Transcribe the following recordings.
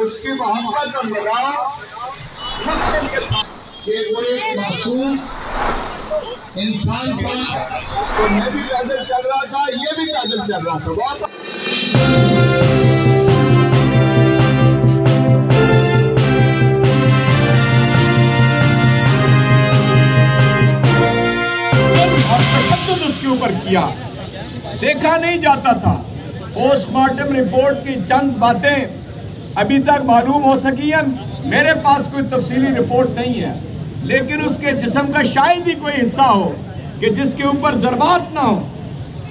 उसकी मोहब्बत और लगाव कि वो एक मासूम इंसान था। तो मैं भी पैदल चल रहा था, ये भी पैदल चल रहा था। और तशद्दुद उसके ऊपर किया, देखा नहीं जाता था। पोस्टमार्टम रिपोर्ट की चंद बातें अभी तक मालूम हो सकी हैं। मेरे पास कोई तफसीली रिपोर्ट नहीं है, लेकिन उसके जिस्म का शायद ही कोई हिस्सा हो कि जिसके ऊपर ज़रबात ना हो।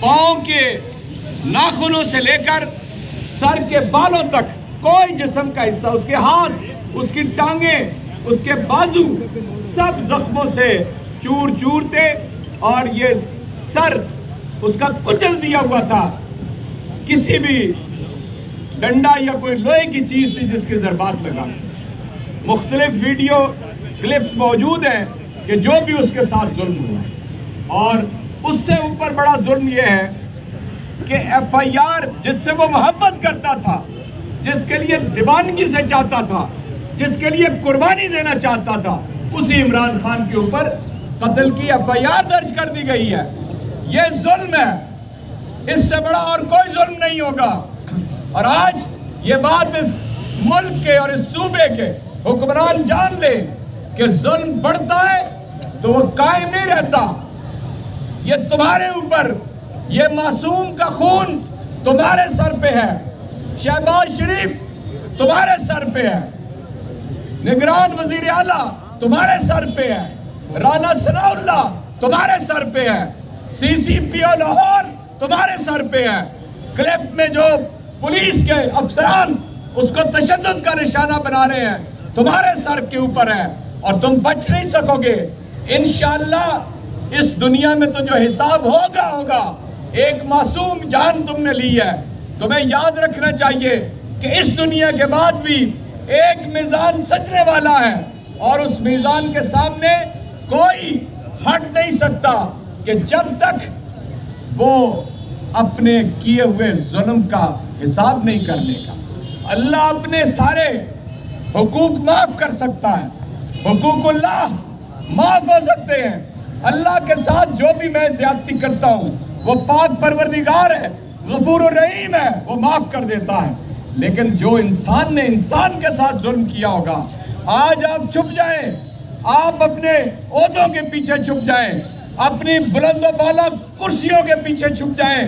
पाँव के नाखूनों से लेकर सर के बालों तक कोई जिस्म का हिस्सा, उसके हाथ, उसकी टांगें, उसके बाजू सब जख्मों से चूर चूर थे। और ये सर उसका कुचल दिया हुआ था। किसी भी डंडा या कोई लोहे की चीज थी जिसके ज़रबात लगा। मुख्तलिफ वीडियो क्लिप्स मौजूद हैं कि जो भी उसके साथ जुल्म हुआ। और उससे ऊपर बड़ा जुल्म यह है कि FIR जिससे वो मोहब्बत करता था, जिसके लिए दीवानगी से चाहता था, जिसके लिए कुर्बानी देना चाहता था, उसी इमरान खान के ऊपर कत्ल की FIR दर्ज कर दी गई है। ये जुल्म है, इससे बड़ा और कोई जुल्म नहीं होगा। और आज ये बात इस मुल्क के और इस सूबे के हुक्मरान जान ले कि जुल्म बढ़ता है तो वो कायम नहीं रहता। ये तुम्हारे ऊपर, ये मासूम का खून तुम्हारे सर पे है, शहबाज शरीफ तुम्हारे सर पे है, निगरान वजीर आला तुम्हारे सर पे है, राना सनाउल्लाह तुम्हारे सर पे है, CCPO लाहौर तुम्हारे सर पे है। क्लिप में जो पुलिस के अफसरान उसको तशद्दुद का निशाना बना रहे हैं, तुम्हारे सर के ऊपर है और तुम बच नहीं सकोगे। इंशाअल्लाह इस दुनिया में तो जो हिसाब होगा होगा। एक मासूम जान तुमने ली है, तुम्हें याद रखना चाहिए कि इस दुनिया के बाद भी एक मीज़ान सजने वाला है और उस मीज़ान के सामने कोई हट नहीं सकता कि जब तक वो अपने किए हुए जुल्म का हिसाब नहीं कर लेगा। अल्लाह अपने सारे हुकूक माफ कर सकता है, हुकूकुल्लाह माफ हो सकते हैं। अल्लाह के साथ जो भी मैं ज्यादती करता हूँ वो पाक परवरदिगार है, गफूर रहीम है, वो माफ कर देता है। लेकिन जो इंसान ने इंसान के साथ जुल्म किया होगा, आज आप छुप जाएं, आप अपने ओहदों के पीछे छुप जाएं, अपनी बुलंदो बाला कुर्सियों के पीछे छुप जाएं,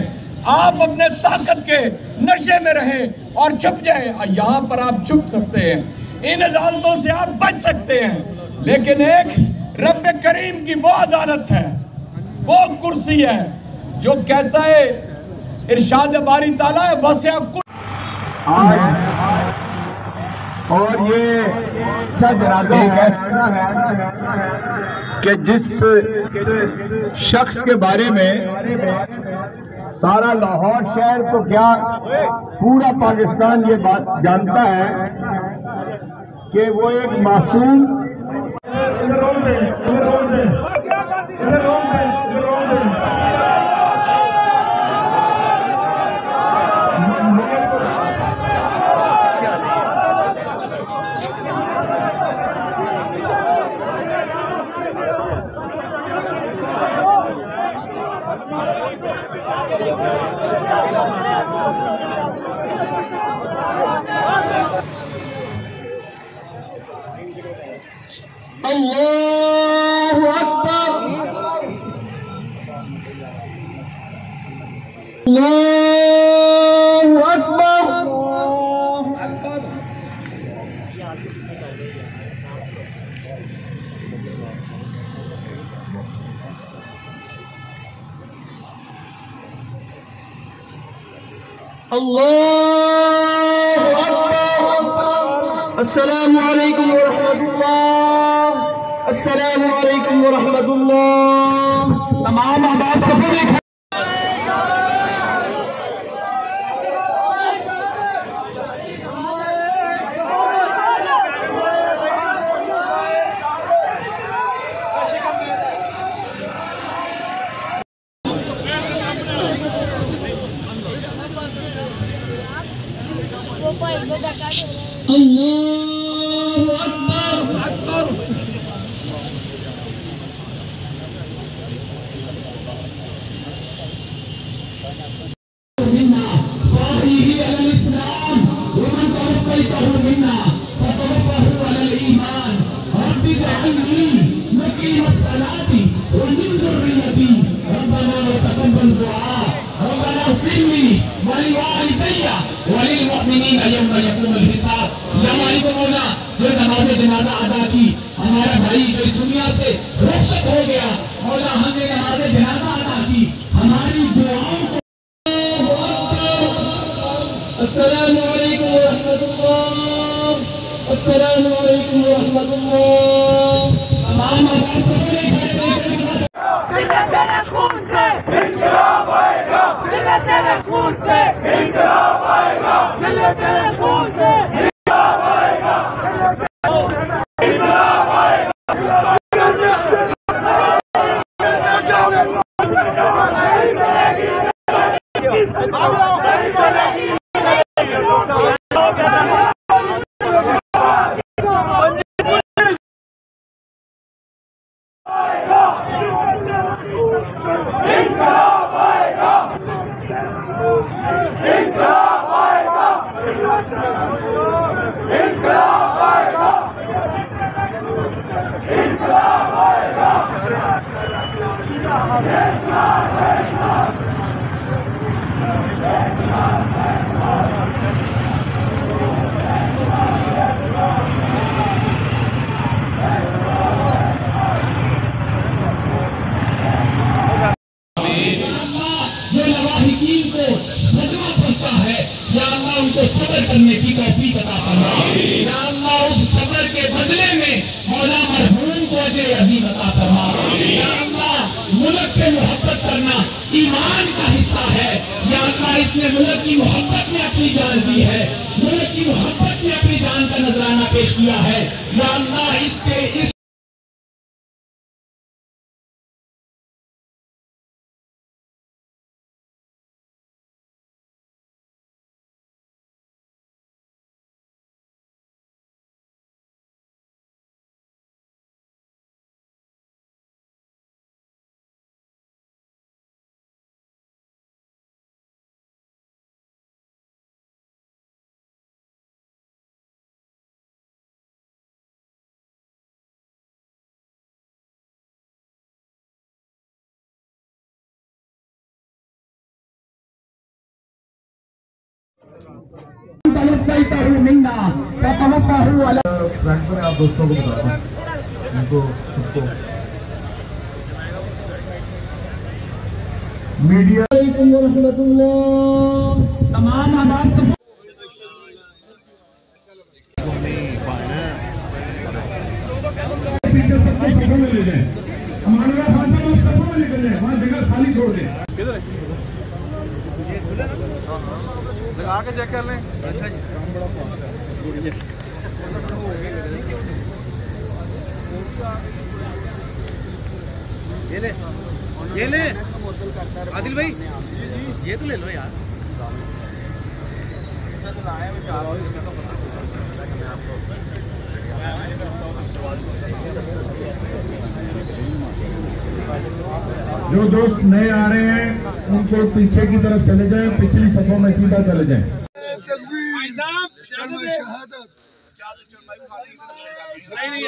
आप अपने ताकत के नशे में रहें और छुप जाएं। यहाँ पर आप छुप सकते हैं, इन अदालतों से आप बच सकते हैं। लेकिन एक रब करीम की वो अदालत है, वो कुर्सी है जो कहता है, इरशाद बारी ताला है, वसिया और ये जनाजा ऐसा है कि जिस शख्स के बारे में सारा लाहौर शहर तो क्या पूरा पाकिस्तान ये बात जानता है कि वो एक मासूम अल्लाहु अकबर, अल्लाहु अकबर। अल्लाहु अकबर। अस्सलामु अलैकुम व रहमतुल्लाह, अस्सलामु अलैकुम व रहमतुल्लाह। तमाम अहबाब सफर अल्लाहु अकबर। जो नमाज जनाजा अदा की, हमारा भाई जो इस दुनिया से रुखसत हो गया, मौला हमने नमाज जनाजा अदा की, हमारी दुआओं को अस्सलामु अलैकुम व रहमतुल्लाह, अस्सलामु अलैकुम व रहमतुल्लाह। तमाम आबाद सफर तेरे खून से इंकलाब आएगा, तेरे खून से इंकलाब आएगा, तेरे खून से इंकलाब आएगा, इंकलाब आएगा। उनको सब्र करने की तौफीक अता फरमा। या अल्लाह उस सब्र के बदले में मौला मरहूम को अजर अजीम अता फरमा। या अल्लाह मुल्क से मोहब्बत करना ईमान का हिस्सा है। या अल्लाह इसने मुल्क की मोहब्बत में अपनी जान दी है, मुल्क की मोहब्बत में अपनी जान का नजराना पेश किया है। या अल्लाह इसके इस आप दोस्तों को बता दें, उनको सबको मीडिया तमाम आबाद पीछे सबको सफर में ले जाए। हमारे खान साहब सफर में निकल जाए, वहाँ जगह खाली छोड़ दें। लगा के चेक कर लें। अच्छा जी, बड़ा फास्ट है। ये ले आदिल भाई, ये तो ले लो यार। जो दोस्त नए आ रहे हैं उनको पीछे की तरफ चले जाएं, पिछली सफों में सीधा चले जाएं। नहीं